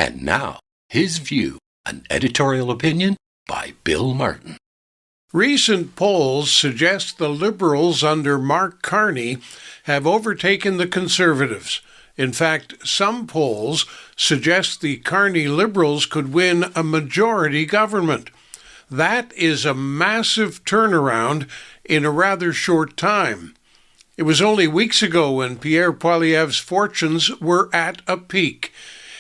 And now, his view, an editorial opinion by Bill Martin. Recent polls suggest the Liberals under Mark Carney have overtaken the Conservatives. In fact, some polls suggest the Carney Liberals could win a majority government. That is a massive turnaround in a rather short time. It was only weeks ago when Pierre Poilievre's fortunes were at a peak.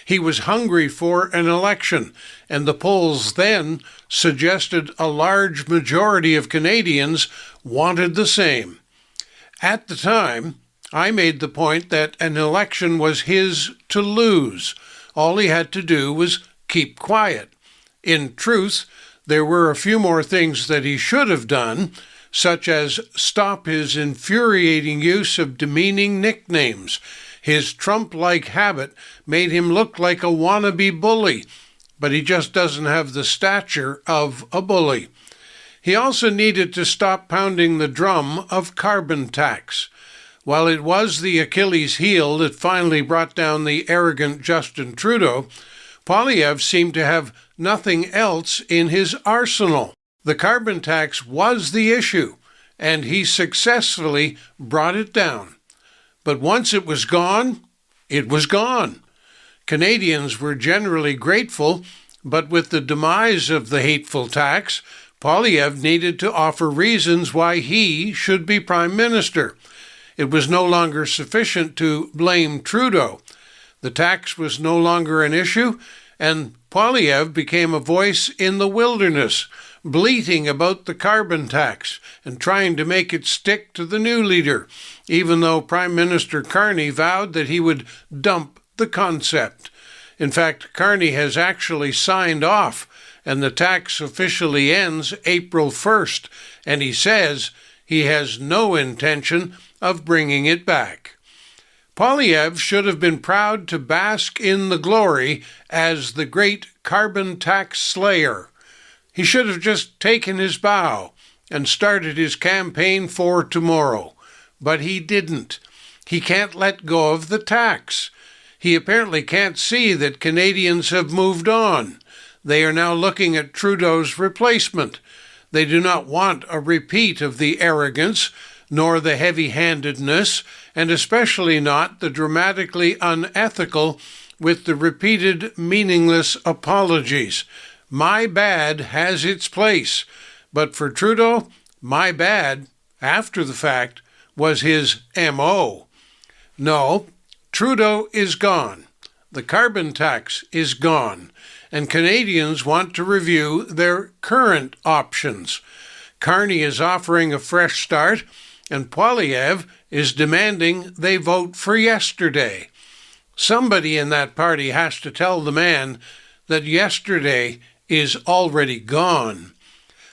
He was hungry for an election, and the polls then suggested a large majority of Canadians wanted the same. At the time, I made the point that an election was his to lose. All he had to do was keep quiet. In truth, there were a few more things that he should have done, such as stop his infuriating use of demeaning nicknames. His Trump-like habit made him look like a wannabe bully, but he just doesn't have the stature of a bully. He also needed to stop pounding the drum of carbon tax. While it was the Achilles heel that finally brought down the arrogant Justin Trudeau, Poilievre seemed to have nothing else in his arsenal. The carbon tax was the issue, and he successfully brought it down. But once it was gone, it was gone. Canadians were generally grateful, but with the demise of the hateful tax, Poilievre needed to offer reasons why he should be Prime Minister. It was no longer sufficient to blame Trudeau. The tax was no longer an issue, and Poilievre became a voice in the wilderness, bleating about the carbon tax and trying to make it stick to the new leader, even though Prime Minister Carney vowed that he would dump the concept. In fact, Carney has actually signed off, and the tax officially ends April 1st, and he says he has no intention of bringing it back. Poilievre should have been proud to bask in the glory as the great carbon tax slayer. He should have just taken his bow and started his campaign for tomorrow. But he didn't. He can't let go of the tax. He apparently can't see that Canadians have moved on. They are now looking at Trudeau's replacement. They do not want a repeat of the arrogance, nor the heavy-handedness, and especially not the dramatically unethical with the repeated meaningless apologies. My bad has its place, but for Trudeau, my bad, after the fact, was his M.O. No, Trudeau is gone. The carbon tax is gone, and Canadians want to review their current options. Carney is offering a fresh start, and Poilievre is demanding they vote for yesterday. Somebody in that party has to tell the man that yesterday is already gone.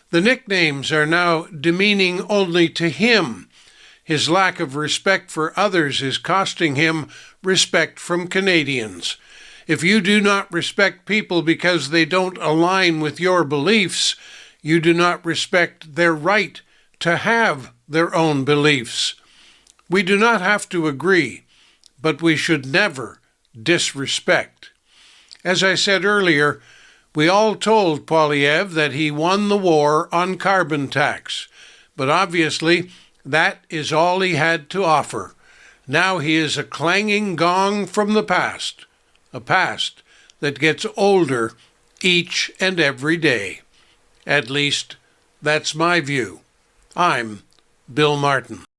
The nicknames are now demeaning only to him. His lack of respect for others is costing him respect from Canadians. If you do not respect people because they don't align with your beliefs, you do not respect their right to have their own beliefs. We do not have to agree, but we should never disrespect. As I said earlier, we all told Poilievre that he won the war on carbon tax, but obviously that is all he had to offer. Now he is a clanging gong from the past, a past that gets older each and every day. At least, that's my view. I'm Bill Martin.